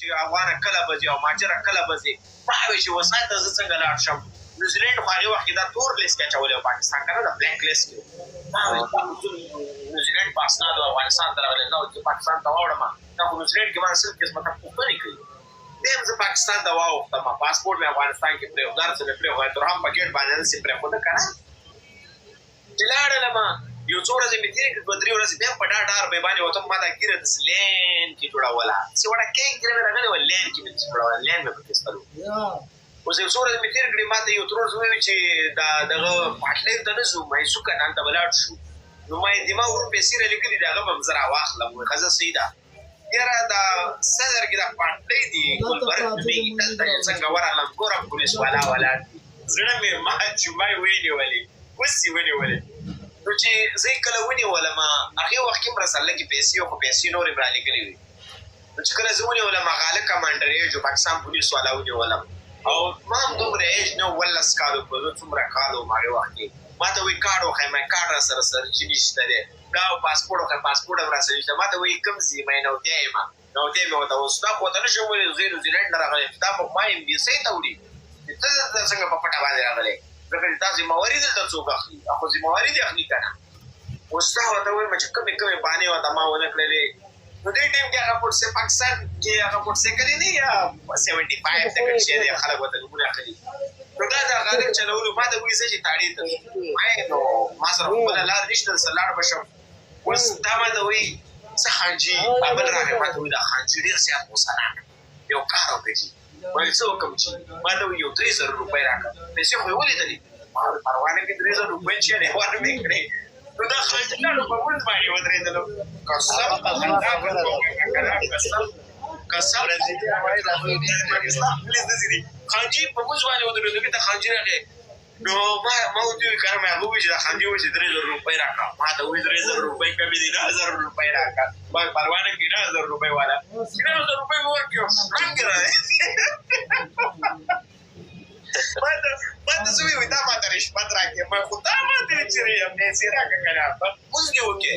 چې افغانه کله به ځي او مهاجره کله به ځي ما وایي چې وسایل ته زه څنګه لاړ شم. نیوزیلینډ خو هغې وخت کې دا تور لیست کې اچولی او پاکستان که نه د بلیک لیست کې ما وایي نیوزیلینډ په اسناد افغانستان ته راغلی نه چې پاکستان ته واوړم دا خو نیوزیلینډ کې باندې سل قسمه ته پوښتنې کوي. بیا هم زه پاکستان ته واوښتم پاسپورټ مې افغانستان کې پرېښود هر څه مې پرېښود تر هم په ګېټ باندې داسې پرېښوده که نه چې لاړلم یو څو ورځې مې تېرې کړې 2-3 ورځې بیا په ډار مې باندې وتم ما دا ګیره داسې لین کې جوړوله داسې وړه کیک ګیره مې راغلې وه لین کې مې داسې جوړوله لین مې پکې ستلو. اوس یو څو ورځې مې تېرې کړې ما ته یو ترور زوی وي چې دا دغه هاټلیو ته نه ځو ما یې ځو که نه هلته به لاړ شو نو ما یې دما ورو پیسې رالیکلي دي هغه به هم زه راواخلم وایي ښځه صحیح ده یاره دا صدر کې دا پټۍ دي ګلبرګ نومېږي دلته چې څنګه ورغلم ګوره پولیس والا ولاړ دي زړه مې مات شو ما یې ونیولې اوس یې ونیولې نو چې زه یې کله ونیولم هغې وخت کې هم راسره لږې پیسې وو خو پیسې نورې مې رالیکلې وي نو چې کله زه ونیولم هغه هلک کمانډر ایج و پاکستان پولیس والا ونیولم او ما هم دومره ایج نه 18 کالو په زه څومره کال وم هغې وخت کې ما ته وایي کارډ وښیه ما کارډ راسره چې نشته دی دا پاسپورټ وښیه پاسپورټ هم راسره نشته ما ته وایي کوم ځي ما یې نوتیا یم نوتیا مې ورته اوس دا خو ورته نه شم ویلی زه نیوزیلینډ نه راغلی یم چې دا ما یم بیسۍ ته وړي چې ته دلته څنګه په پټه باندې راغلی ځکه چې دا ذمهواري دلته څوک اخلي خو ذمهواري دې اخلي که نه اوس دا ورته وایم چې کومې بانې ورته ما ونه کړلې نو دې ټایم کې هغه پاکستان کې هغه موټرسایکلې نه یا 75 ته کوم شی دی خلک ورته نومونه اخلي نو دا د هغه هلک چلولو ما ته وایي زه چې تاړې ته وایي نو ما سره خو بله لار نشته درسره لاړ به شم اوس دا ما ته وایي څه خانجي بل راغی ما ته وایي دا خانجي ډېر زیات غوسه ناک یو کار وکړه چې وایي څه وکړم چې ما ته وایي یو 3000 روپۍ راکړه پیسې خو یې ولیدلې ما ویل پروا نه کړې 3000 روپۍ چې دی ور مې کړې نو دا خانجي لاړو په مونځ باندې ودرېدلو قسم خانجي په مونځ باندې ودرېدو بېرته خانجي راغی نو ما ورته وویل که نه مې هغه وویل چې دا خانجي وویل چې 3000 روپۍ راکړه ما ته وویل 3000 روپۍ کمې دي 9000 روپۍ راکړه ما پروا نه کړي 9000 روپۍ والا 9000 روپۍ مې ورکړې رنګ یې راغی ما ته زه ویل دا ما ته رشوت راکړې ما خو دا ما ته چې پیسې راکړه که نه مونځ دې وکړې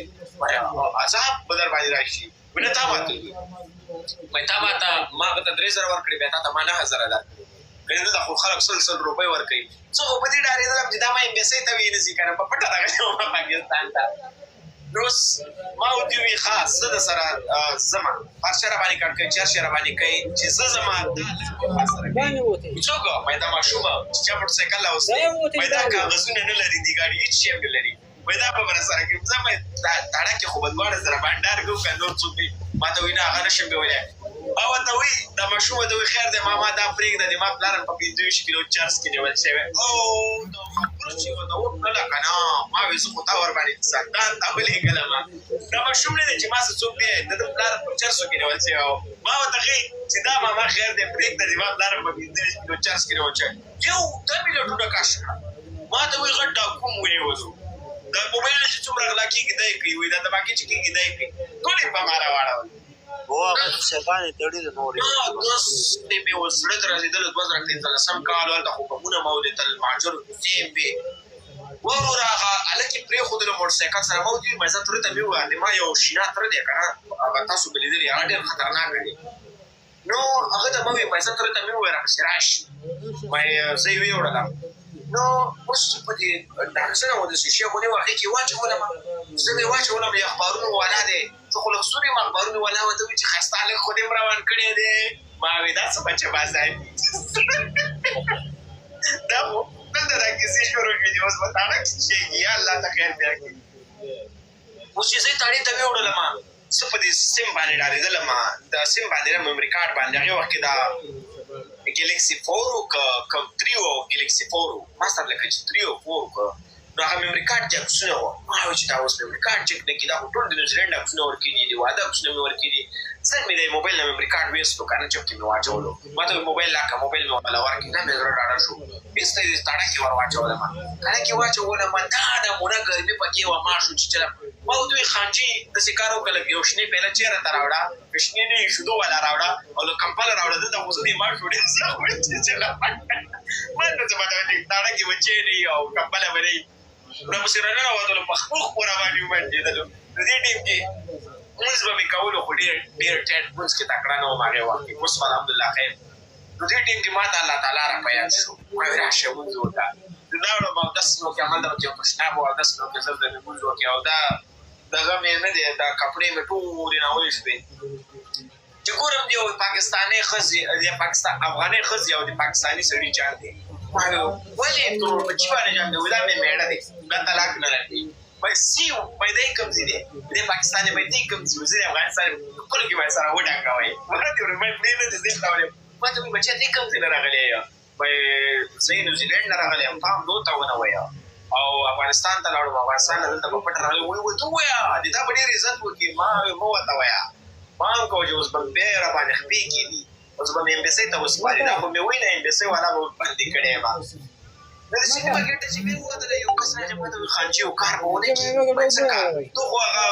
عذاب به در باندې را شي وایي نه تا ما ته وایي تا ما ته ما هغه ته 3000 ورکړې بیا تا ته ما 9000 درکړې که نه دلته خو خلک 100 روپۍ ورکوي زه خو په دې ډارېدلم چې دا ما امبیسۍ ته ویې نه ځي که نه په پټه راغلی وم پاکستان ته نو اوس ما ورته وویل ښه زه د سره ځمه هر شی راباندې کړکۍ چې هر شی راباندې کوي چې زه ځمه دا ما سره کوي څوک وایي دا ماشومه چې چا موټرسایکل راوستی وایي دا کاغذونه نه لري دې ګاډي هېڅ شی هم نه لري وایي دا به به راسره کوي ځم تاړه کې خو به دواړه سره بانډار کوو که نور څوک وي ما ته وایي نه هغه نه شم ویلی ما ورته وایي دا ماشوم ورته وایي خیر دی ما دا پرېږده د ما پلار هم په 25 کیلو چرس کې نیول شوی او دا خبره چې ورته وکړله که نه ما وایي زه خو تا ورباندې سردان ته ولېږلم دا ماشوم نه دی چې ما څه څوک دی د ده پلار په چرسو کې نیول شوی او ما ورته ښیي چې دا ماما خیر دی پرېږده د ما پلار هم په 25 کیلو چرس کې نیول شوی یو دا مې لټونه کش کړه ما ته وایي غټ ډاکو مو ونیولو دا موبایل نه چې څومره غلا کېږي دا یې کوي وایي دا دماکې چې کېږي دا یې کوي ټول یې په ما راواړول هغه شیطان یې تړي د نورې دوستې مې اوس زړه ته رسېدلو 2015 کال هلته خوبونه مو ولیدل مهاجرو کوڅې وې وروره هغه هلک یې پرېښودلو موټرسایکل سره ما ورته ویل زه تره ته مې وویل ما یو شینه تره دی که نه هغه تاسو به لیدلي هغه ډېر خطرناکه دی نو هغه ته ما ویل پیسه تره ته مې وویل راپسې راشي ما یې زه یې ویوړلم نو اوس په دې ډاکسنه و داسې شی خو نه وه هغې کې یې واچولم زه مې واچولم د اخبارونو والا دی زه خو لغسور یم اخبارونو والا ورته وایي چې ښایسته هلک خو دې هم روان کړی دی ما وایي دا څه بچه بازان دي دا خو دلته دا کیسې شروع کړي اوس به تاړه کېږي یا الله ته خیر بیا کړي اوس چې زه یې تاړې ته ویوړلم زه په دې سیم باندې ډارېدلم د سیم باندې نه میمري کارډ باندې هغې وخت کې دا ګلیکسي 4 و که 3 و ګلیکسي 4 و ما سره لکه چې 3 و 4 که نو هغه میمري کارډ چې عکسونه وه ما وایي چې دا اوس میمري کارډ چک نه کړي دا خو ټول د نیوزیلینډ عکسونه ورکړي دي د واده عکسونه مې ورکړي دي زه مې د موبایل نه میمري کارډ ویستو که نه چپ کې مې واچولو ما ته وایي موبایل راکړه موبایل مې ورله ورکړي دا مې زړه ډاډه شو بېرته یې تاړه کې ور واچولم تاړه کې واچولم دا نمونه ګرمي پکې وه ما شو چې چله ما ورته وایي خانجي داسې کار وکړه لږ یو شنې پیاله چېرته ته راوړه شنې نه شیدو والا راوړه او له کمپله راوړه دلته خو زه دې ما شو ډېر څه وایي چې چله ما ته څه پته وایي تاړه کې بچې نه وي او کمپله به نه وي راپسې راننوتلو په خپل خپوره باندې ومنډېدلو د دې ټیم کې مونځ به مې کولو خو ډېر ټیټ مونځ کې تکړه نه وم هغې وخت کې. اوس الحمدلله خیر. نو دې ټیم کې ما ته الله تعالی را په یاد شو، وایي راشئ مونځ وکړه. زه لاړم اودس مې وکړې، همالته به یو تشناب و، اودس مې وکړې، زه به مې مونځ وکړې او دا دغه مې نه دی، دا کپړې مې ټولې ناولې شوې. چې ګورم دی یو پاکستاني ښځې افغانۍ ښځې او د پاکستاني سړي جنګ دی. ما ولې ترور په چي باندې جنګ دی؟ وایي دا مې مېړه دی، دا طلاق نه لري. وایي وایي دی کوم ځای دی؟ دی پاکستان دی. وایي دی کوم ځای؟ زه د افغانستان خپلو کې وایي سره وډنګوئ. ما ته وایي وایي پرې نه دی، زه یې ته وایي ما ته وایي بچیه دی کوم ځای نه راغلی یې؟ وایي زه نیوزیلینډ نه راغلی یم، پام دو ته ونه وایه او افغانستان ته لاړم، افغانستان نه دلته په پټه راغلی. وایي ته ووایه د تا به ډېر عزت وکړي. ما مه ورته وایه، پام کوه چې اوس به بیا یې راباندې خپې کېدي، اوس به مې امبیسۍ ته وسپاري. دا خو مې وایي نه امبیسۍ والا به بندي کړی یم. دا د سینما ګېټه چې مې ووتله یو کس راځي ما ته وایي خانجي یو کار به ونه کړي. څه کار؟ ته خو هغه